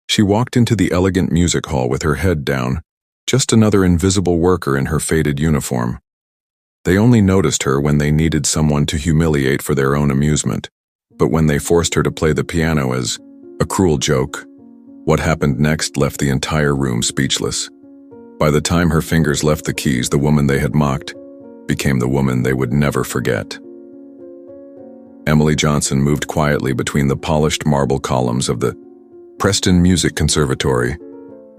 She walked into the elegant music hall with her head down, just another invisible worker in her faded uniform. They only noticed her when they needed someone to humiliate for their own amusement, but when they forced her to play the piano as a cruel joke, what happened next left the entire room speechless. By the time her fingers left the keys, the woman they had mocked became the woman they would never forget. Emily Johnson moved quietly between the polished marble columns of the Preston Music Conservatory,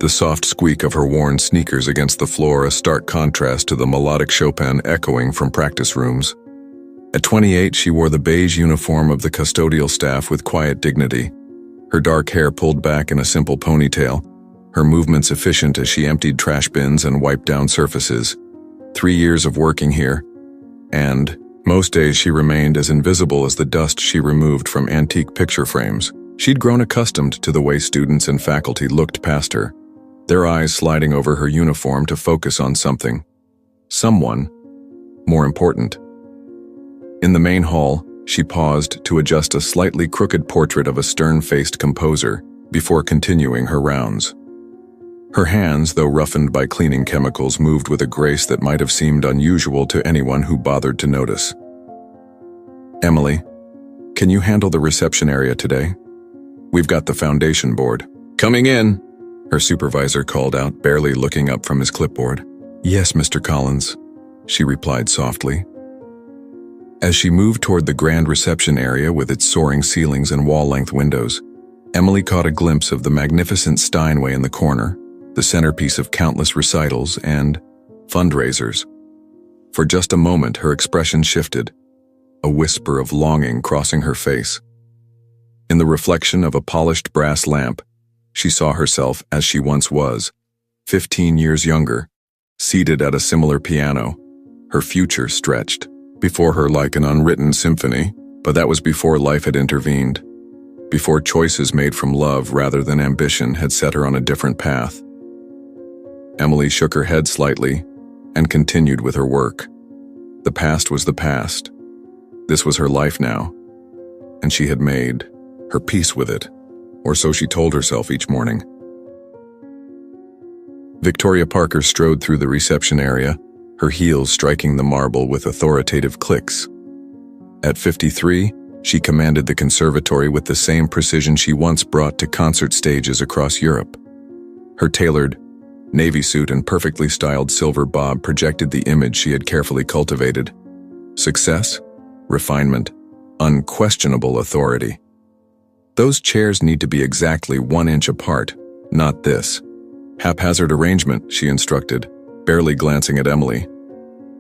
the soft squeak of her worn sneakers against the floor a stark contrast to the melodic Chopin echoing from practice rooms. At 28, she wore the beige uniform of the custodial staff with quiet dignity, her dark hair pulled back in a simple ponytail, her movements efficient as she emptied trash bins and wiped down surfaces. 3 years of working here, and most days she remained as invisible as the dust she removed from antique picture frames. She'd grown accustomed to the way students and faculty looked past her, their eyes sliding over her uniform to focus on someone more important. In the main hall, she paused to adjust a slightly crooked portrait of a stern-faced composer before continuing her rounds. Her hands, though roughened by cleaning chemicals, moved with a grace that might have seemed unusual to anyone who bothered to notice. "Emily, can you handle the reception area today? We've got the foundation board." "Coming in," her supervisor called out, barely looking up from his clipboard. "Yes, Mr. Collins," she replied softly. As she moved toward the grand reception area with its soaring ceilings and wall-length windows, Emily caught a glimpse of the magnificent Steinway in the corner, the centerpiece of countless recitals and fundraisers. For just a moment, her expression shifted, a whisper of longing crossing her face. In the reflection of a polished brass lamp, she saw herself as she once was, 15 years younger, seated at a similar piano, her future stretched before her like an unwritten symphony, but that was before life had intervened, before choices made from love rather than ambition had set her on a different path. Emily shook her head slightly and continued with her work. The past was the past. This was her life now, and she had made her peace with it, or so she told herself each morning. Victoria Parker strode through the reception area, her heels striking the marble with authoritative clicks. At 53, she commanded the conservatory with the same precision she once brought to concert stages across Europe. Her tailored navy suit and perfectly styled silver bob projected the image she had carefully cultivated. Success, refinement, unquestionable authority. "Those chairs need to be exactly 1 inch apart, not this. Haphazard arrangement," she instructed, barely glancing at Emily.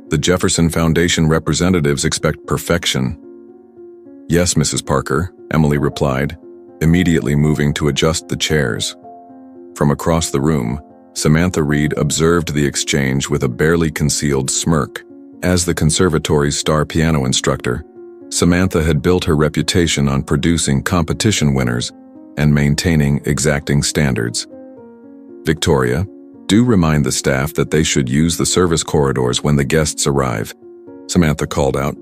"The Jefferson Foundation representatives expect perfection." "Yes, Mrs. Parker," Emily replied, immediately moving to adjust the chairs. From across the room, Samantha Reed observed the exchange with a barely concealed smirk. As the conservatory's star piano instructor, Samantha had built her reputation on producing competition winners and maintaining exacting standards. "Victoria, do remind the staff that they should use the service corridors when the guests arrive," Samantha called out,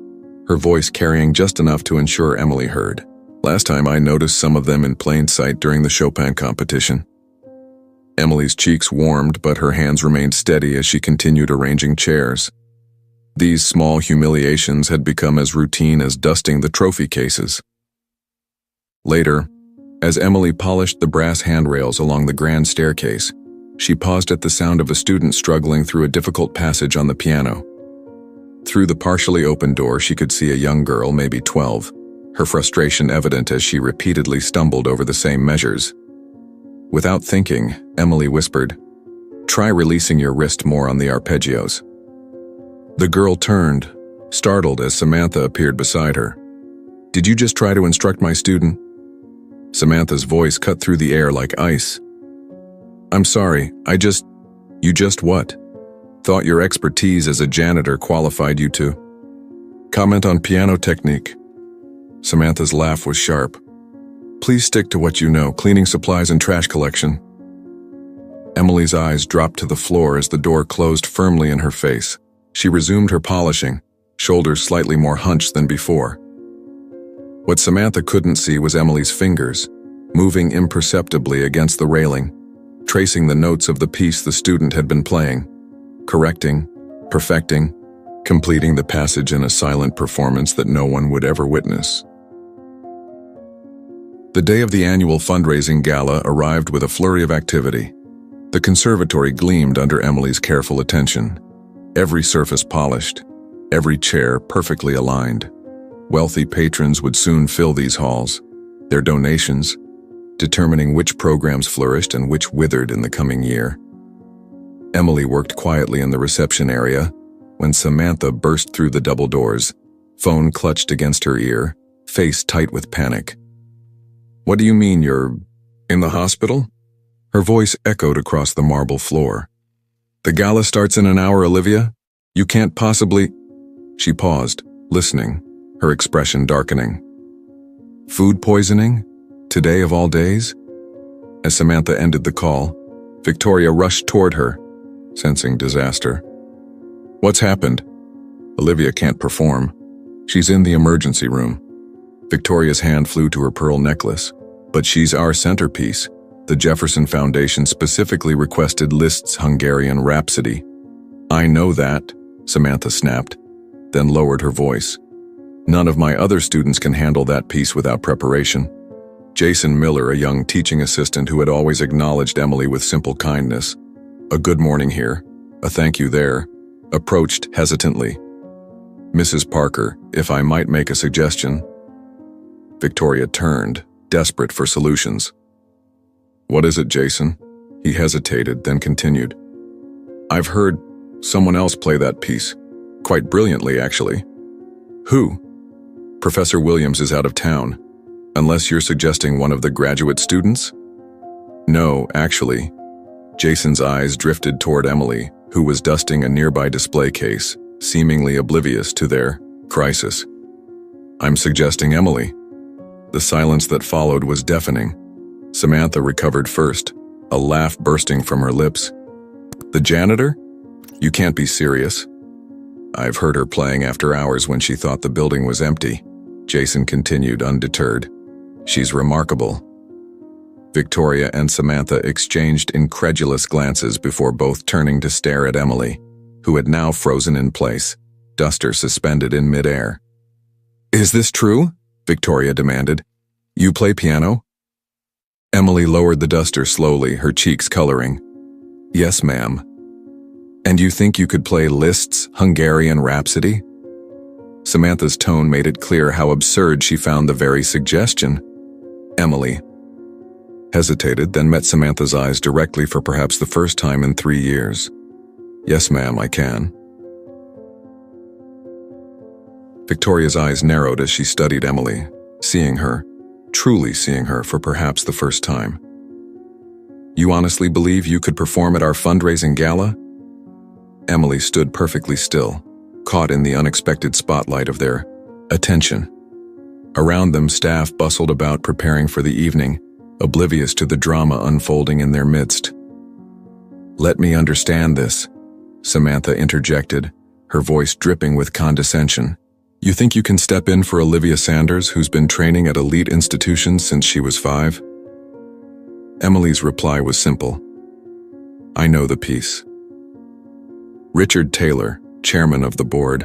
her voice carrying just enough to ensure Emily heard. "Last time I noticed some of them in plain sight during the Chopin competition." Emily's cheeks warmed, but her hands remained steady as she continued arranging chairs. These small humiliations had become as routine as dusting the trophy cases. Later, as Emily polished the brass handrails along the grand staircase, she paused at the sound of a student struggling through a difficult passage on the piano. Through the partially open door, she could see a young girl, maybe 12, her frustration evident as she repeatedly stumbled over the same measures. Without thinking, Emily whispered, "Try releasing your wrist more on the arpeggios." The girl turned, startled as Samantha appeared beside her. "Did you just try to instruct my student?" Samantha's voice cut through the air like ice. "I'm sorry, You just what? Thought your expertise as a janitor qualified you to comment on piano technique." Samantha's laugh was sharp. "Please stick to what you know, cleaning supplies and trash collection." Emily's eyes dropped to the floor as the door closed firmly in her face. She resumed her polishing, shoulders slightly more hunched than before. What Samantha couldn't see was Emily's fingers, moving imperceptibly against the railing, tracing the notes of the piece the student had been playing, correcting, perfecting, completing the passage in a silent performance that no one would ever witness. The day of the annual fundraising gala arrived with a flurry of activity. The conservatory gleamed under Emily's careful attention, every surface polished, every chair perfectly aligned. Wealthy patrons would soon fill these halls, their donations determining which programs flourished and which withered in the coming year. Emily worked quietly in the reception area when Samantha burst through the double doors, phone clutched against her ear, face tight with panic. "What do you mean you're in the hospital?" Her voice echoed across the marble floor. "The gala starts in an hour, Olivia. You can't possibly—" She paused, listening, her expression darkening. "Food poisoning? Today of all days?" As Samantha ended the call, Victoria rushed toward her, sensing disaster. "What's happened?" "Olivia can't perform. She's in the emergency room." Victoria's hand flew to her pearl necklace. "But she's our centerpiece. The Jefferson Foundation specifically requested Liszt's Hungarian Rhapsody." "I know that," Samantha snapped, then lowered her voice. "None of my other students can handle that piece without preparation." Jason Miller, a young teaching assistant who had always acknowledged Emily with simple kindness, "A good morning here, a thank you there," approached hesitantly. "Mrs. Parker, if I might make a suggestion." Victoria turned, desperate for solutions. "What is it, Jason?" He hesitated, then continued. "I've heard someone else play that piece. Quite brilliantly, actually." "Who?" "Professor Williams is out of town. Unless you're suggesting one of the graduate students?" "No, actually." Jason's eyes drifted toward Emily, who was dusting a nearby display case, seemingly oblivious to their crisis. "I'm suggesting Emily." The silence that followed was deafening. Samantha recovered first, a laugh bursting from her lips. "The janitor? You can't be serious." "I've heard her playing after hours when she thought the building was empty," Jason continued, undeterred. "She's remarkable." Victoria and Samantha exchanged incredulous glances before both turning to stare at Emily, who had now frozen in place, duster suspended in midair. "Is this true?" Victoria demanded. "You play piano?" Emily lowered the duster slowly, her cheeks coloring. "Yes, ma'am." "And you think you could play Liszt's Hungarian Rhapsody?" Samantha's tone made it clear how absurd she found the very suggestion. Emily hesitated, then met Samantha's eyes directly for perhaps the first time in 3 years. "Yes, ma'am, I can." Victoria's eyes narrowed as she studied Emily, seeing her, truly seeing her for perhaps the first time. "You honestly believe you could perform at our fundraising gala?" Emily stood perfectly still, caught in the unexpected spotlight of their attention. Around them, staff bustled about preparing for the evening, oblivious to the drama unfolding in their midst. "Let me understand this," Samantha interjected, her voice dripping with condescension. "You think you can step in for Olivia Sanders, who's been training at elite institutions since she was 5? Emily's reply was simple. "I know the piece." Richard Taylor, chairman of the board,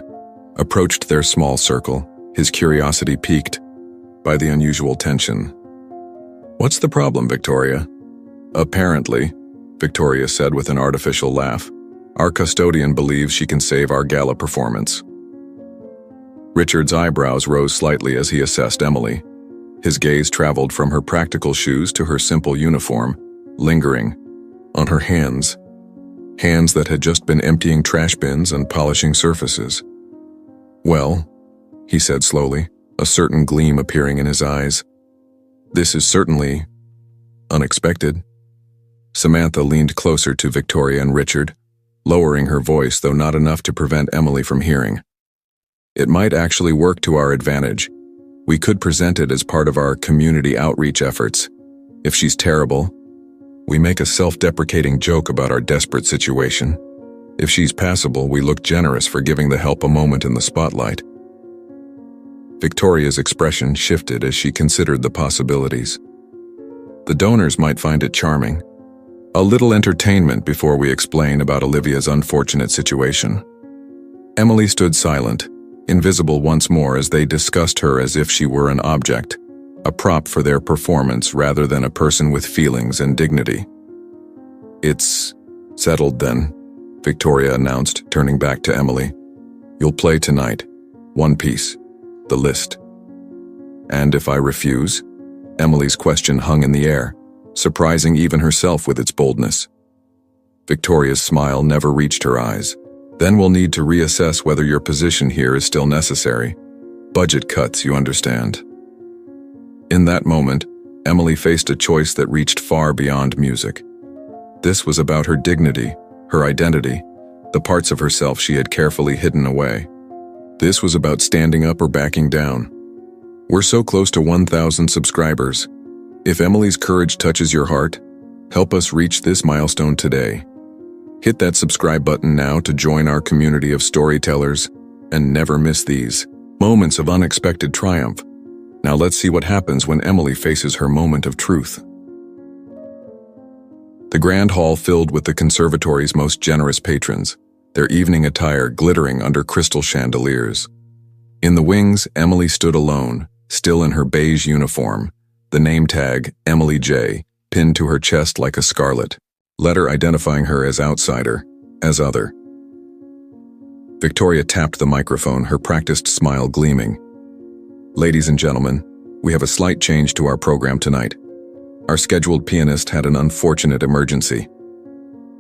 approached their small circle, his curiosity piqued by the unusual tension. "What's the problem, Victoria?" "Apparently," Victoria said with an artificial laugh, "our custodian believes she can save our gala performance." Richard's eyebrows rose slightly as he assessed Emily. His gaze traveled from her practical shoes to her simple uniform, lingering on her hands that had just been emptying trash bins and polishing surfaces. "Well," he said slowly, a certain gleam appearing in his eyes, "this is certainly unexpected." Samantha leaned closer to Victoria and Richard, lowering her voice, though not enough to prevent Emily from hearing. "It might actually work to our advantage. We could present it as part of our community outreach efforts. If she's terrible, we make a self-deprecating joke about our desperate situation. If she's passable, we look generous for giving the help a moment in the spotlight." Victoria's expression shifted as she considered the possibilities. The donors might find it charming. A little entertainment before we explain about Olivia's unfortunate situation. Emily stood silent, invisible once more as they discussed her as if she were an object, a prop for their performance rather than a person with feelings and dignity. "It's settled then," Victoria announced, turning back to Emily. "You'll play tonight. One piece. The list." "And if I refuse?" Emily's question hung in the air, surprising even herself with its boldness. Victoria's smile never reached her eyes. "Then we'll need to reassess whether your position here is still necessary. Budget cuts, you understand." In that moment, Emily faced a choice that reached far beyond music. This was about her dignity, her identity, the parts of herself she had carefully hidden away. This was about standing up or backing down. We're so close to 1,000 subscribers. If Emily's courage touches your heart, help us reach this milestone today. Hit that subscribe button now to join our community of storytellers and never miss these moments of unexpected triumph. Now let's see what happens when Emily faces her moment of truth. The grand hall filled with the conservatory's most generous patrons, their evening attire glittering under crystal chandeliers. In the wings, Emily stood alone, still in her beige uniform, the name tag, Emily J., pinned to her chest like a scarlet letter identifying her as outsider, as other. Victoria tapped the microphone, her practiced smile gleaming. "Ladies and gentlemen, we have a slight change to our program tonight. Our scheduled pianist had an unfortunate emergency."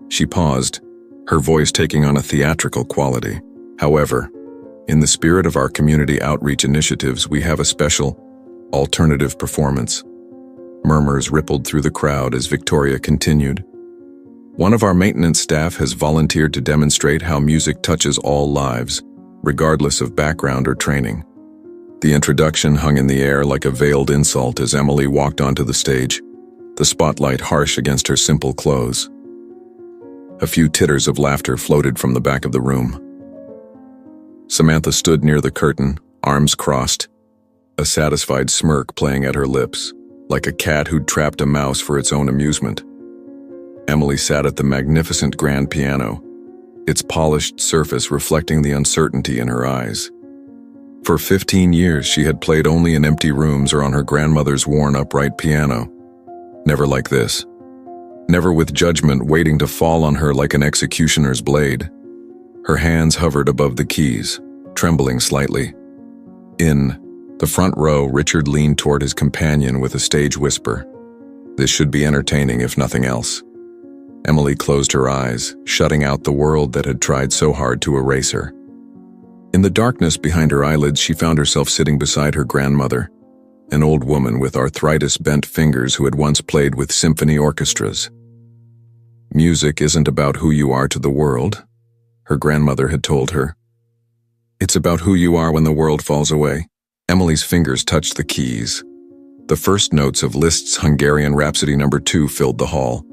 She paused, her voice taking on a theatrical quality. "However, in the spirit of our community outreach initiatives, we have a special, alternative performance." Murmurs rippled through the crowd as Victoria continued. "One of our maintenance staff has volunteered to demonstrate how music touches all lives, regardless of background or training." The introduction hung in the air like a veiled insult as Emily walked onto the stage, the spotlight harsh against her simple clothes. A few titters of laughter floated from the back of the room. Samantha stood near the curtain, arms crossed, a satisfied smirk playing at her lips, like a cat who'd trapped a mouse for its own amusement. Emily sat at the magnificent grand piano, its polished surface reflecting the uncertainty in her eyes. For 15 years, she had played only in empty rooms or on her grandmother's worn upright piano. Never like this. Never with judgment waiting to fall on her like an executioner's blade. Her hands hovered above the keys, trembling slightly. In the front row, Richard leaned toward his companion with a stage whisper. This should be entertaining if nothing else. Emily closed her eyes, shutting out the world that had tried so hard to erase her. In the darkness behind her eyelids, she found herself sitting beside her grandmother, an old woman with arthritis-bent fingers who had once played with symphony orchestras. Music isn't about who you are to the world, her grandmother had told her. It's about who you are when the world falls away. Emily's fingers touched the keys. The first notes of Liszt's Hungarian Rhapsody No. 2 filled the hall.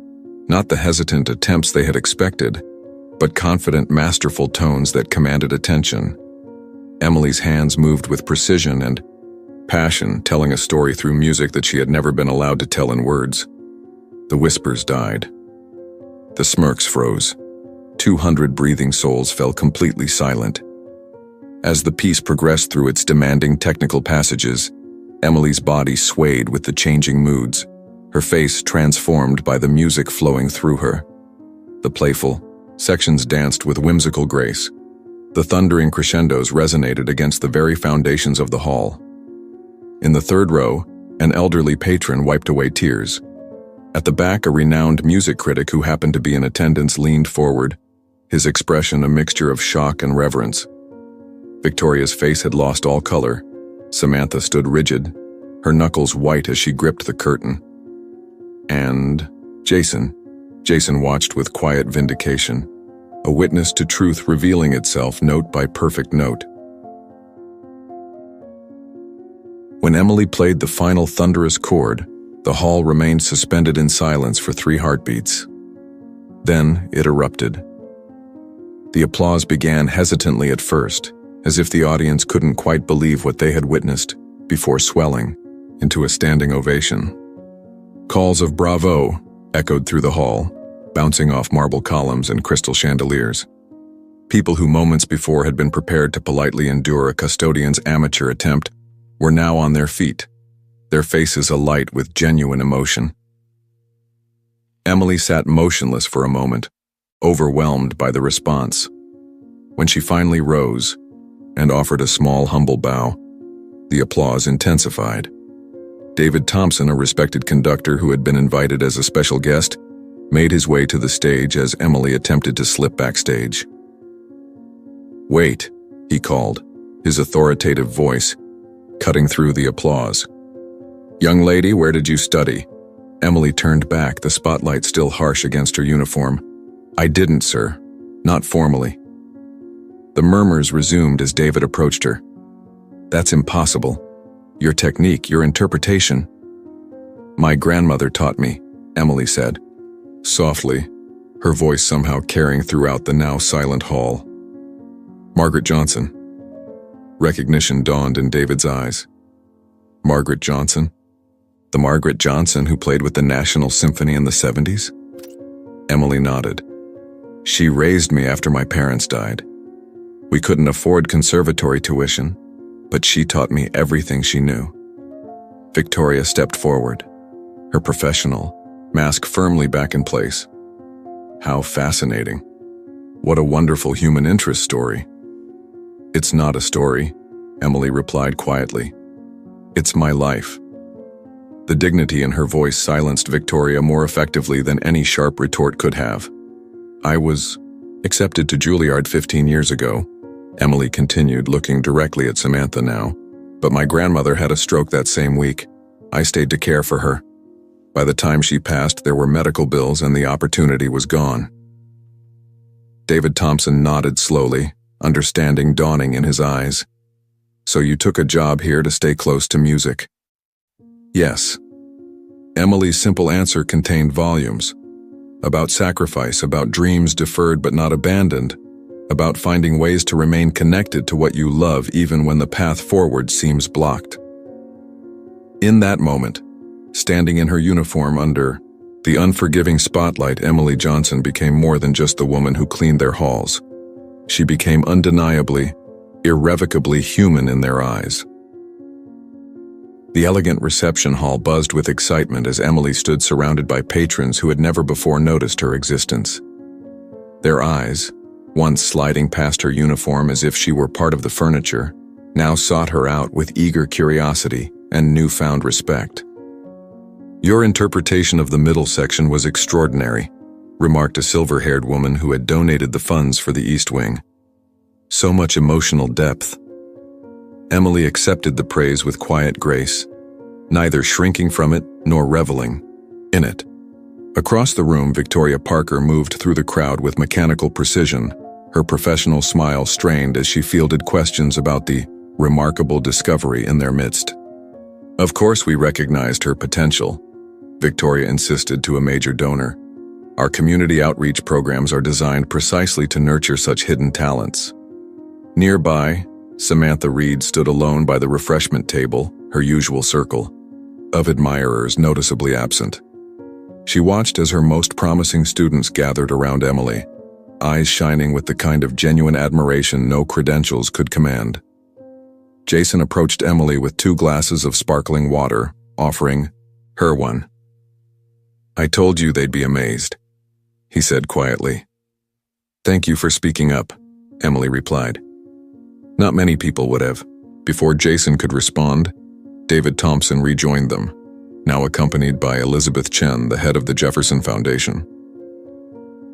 Not the hesitant attempts they had expected, but confident, masterful tones that commanded attention. Emily's hands moved with precision and passion, telling a story through music that she had never been allowed to tell in words. The whispers died. The smirks froze. 200 breathing souls fell completely silent. As the piece progressed through its demanding technical passages, Emily's body swayed with the changing moods, her face transformed by the music flowing through her. The playful sections danced with whimsical grace. The thundering crescendos resonated against the very foundations of the hall. In the third row, an elderly patron wiped away tears. At the back, a renowned music critic who happened to be in attendance leaned forward, his expression a mixture of shock and reverence. Victoria's face had lost all color. Samantha stood rigid, her knuckles white as she gripped the curtain. And Jason watched with quiet vindication, a witness to truth revealing itself note by perfect note. When Emily played the final thunderous chord, the hall remained suspended in silence for 3 heartbeats. Then it erupted. The applause began hesitantly at first, as if the audience couldn't quite believe what they had witnessed, before swelling into a standing ovation. Calls of bravo echoed through the hall, bouncing off marble columns and crystal chandeliers. People who moments before had been prepared to politely endure a custodian's amateur attempt were now on their feet, their faces alight with genuine emotion. Emily sat motionless for a moment, overwhelmed by the response. When she finally rose and offered a small, humble bow, the applause intensified. David Thompson, a respected conductor who had been invited as a special guest, made his way to the stage as Emily attempted to slip backstage. "Wait," he called, his authoritative voice cutting through the applause. "Young lady, where did you study?" Emily turned back, the spotlight still harsh against her uniform. "I didn't, sir. Not formally." The murmurs resumed as David approached her. "That's impossible. Your technique, your interpretation." "My grandmother taught me," Emily said, softly, her voice somehow carrying throughout the now silent hall. "Margaret Johnson." Recognition dawned in David's eyes. Margaret Johnson? The Margaret Johnson who played with the National Symphony in the 70s? Emily nodded. "She raised me after my parents died. We couldn't afford conservatory tuition, but she taught me everything she knew." Victoria stepped forward, her professional mask firmly back in place. "How fascinating. What a wonderful human interest story." "It's not a story," Emily replied quietly. "It's my life." The dignity in her voice silenced Victoria more effectively than any sharp retort could have. "I was accepted to Juilliard 15 years ago," Emily continued, looking directly at Samantha now. "But my grandmother had a stroke that same week. I stayed to care for her. By the time she passed, there were medical bills and the opportunity was gone." David Thompson nodded slowly, understanding dawning in his eyes. "So you took a job here to stay close to music?" "Yes." Emily's simple answer contained volumes. About sacrifice, about dreams deferred but not abandoned, about finding ways to remain connected to what you love even when the path forward seems blocked. In that moment, standing in her uniform under the unforgiving spotlight, Emily Johnson became more than just the woman who cleaned their halls. She became undeniably, irrevocably human in their eyes. The elegant reception hall buzzed with excitement as Emily stood surrounded by patrons who had never before noticed her existence. Their eyes, once sliding past her uniform as if she were part of the furniture, now sought her out with eager curiosity and newfound respect. "Your interpretation of the middle section was extraordinary," remarked a silver-haired woman who had donated the funds for the East Wing. "So much emotional depth." Emily accepted the praise with quiet grace, neither shrinking from it nor reveling in it. Across the room, Victoria Parker moved through the crowd with mechanical precision, her professional smile strained as she fielded questions about the remarkable discovery in their midst. "Of course we recognized her potential," Victoria insisted to a major donor. "Our community outreach programs are designed precisely to nurture such hidden talents." Nearby, Samantha Reed stood alone by the refreshment table, her usual circle of admirers noticeably absent. She watched as her most promising students gathered around Emily, eyes shining with the kind of genuine admiration no credentials could command. Jason approached Emily with 2 glasses of sparkling water, offering her one. "I told you they'd be amazed," he said quietly. "Thank you for speaking up," Emily replied. Not many people would have. Before Jason could respond, David Thompson rejoined them, now accompanied by Elizabeth Chen, the head of the Jefferson Foundation.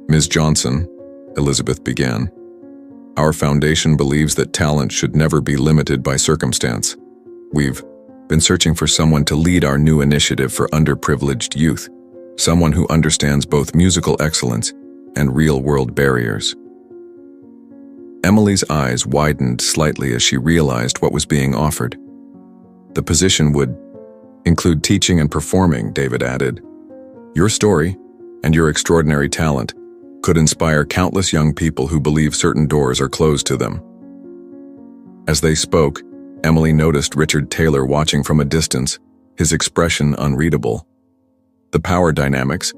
"Ms. Johnson," Elizabeth began, "our foundation believes that talent should never be limited by circumstance. We've been searching for someone to lead our new initiative for underprivileged youth, someone who understands both musical excellence and real-world barriers." Emily's eyes widened slightly as she realized what was being offered. "The position would include teaching and performing," David added. "Your story and your extraordinary talent could inspire countless young people who believe certain doors are closed to them." As they spoke, Emily noticed Richard Taylor watching from a distance, his expression unreadable. The power dynamics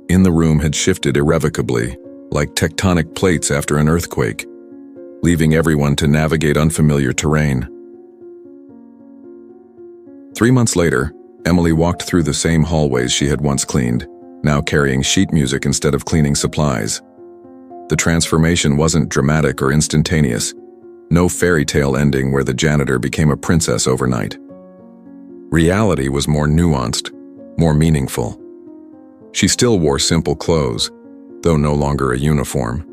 in the room had shifted irrevocably, like tectonic plates after an earthquake, leaving everyone to navigate unfamiliar terrain. 3 months later, Emily walked through the same hallways she had once cleaned, now carrying sheet music instead of cleaning supplies. The transformation wasn't dramatic or instantaneous, no fairy tale ending where the janitor became a princess overnight. Reality was more nuanced, more meaningful. She still wore simple clothes, though no longer a uniform.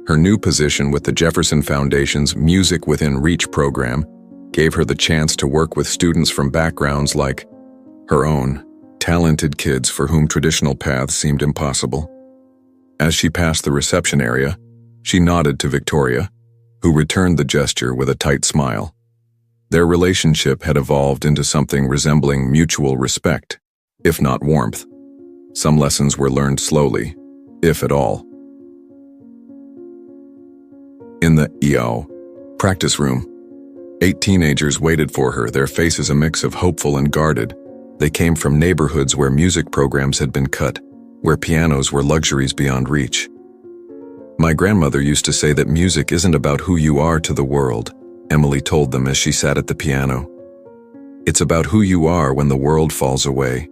Her new position with the Jefferson Foundation's Music Within Reach program gave her the chance to work with students from backgrounds like her own, talented kids for whom traditional paths seemed impossible. As she passed the reception area, she nodded to Victoria, who returned the gesture with a tight smile. Their relationship had evolved into something resembling mutual respect, if not warmth. Some lessons were learned slowly, if at all. In the EO practice room, 8 teenagers waited for her, their faces a mix of hopeful and guarded. They came from neighborhoods where music programs had been cut, where pianos were luxuries beyond reach. My grandmother used to say that music isn't about who you are to the world, Emily told them as she sat at the piano. It's about who you are when the world falls away.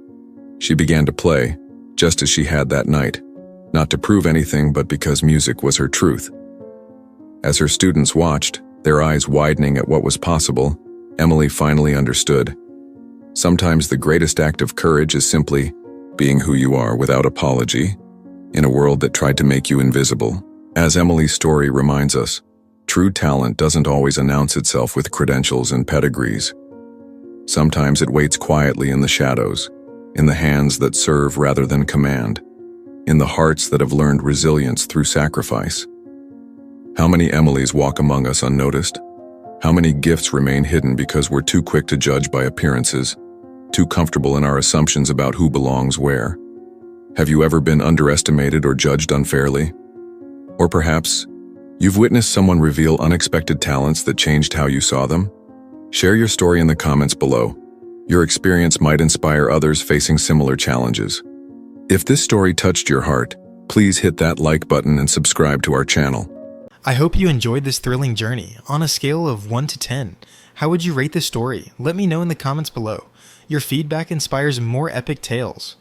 She began to play, just as she had that night, not to prove anything but because music was her truth. As her students watched, their eyes widening at what was possible, Emily finally understood. Sometimes the greatest act of courage is simply being who you are without apology, in a world that tried to make you invisible. As Emily's story reminds us, true talent doesn't always announce itself with credentials and pedigrees. Sometimes it waits quietly in the shadows, in the hands that serve rather than command, in the hearts that have learned resilience through sacrifice. How many Emilys walk among us unnoticed? How many gifts remain hidden because we're too quick to judge by appearances, too comfortable in our assumptions about who belongs where? Have you ever been underestimated or judged unfairly? Or perhaps, you've witnessed someone reveal unexpected talents that changed how you saw them? Share your story in the comments below. Your experience might inspire others facing similar challenges. If this story touched your heart, please hit that like button and subscribe to our channel. I hope you enjoyed this thrilling journey. On a scale of 1 to 10, how would you rate this story? Let me know in the comments below. Your feedback inspires more epic tales.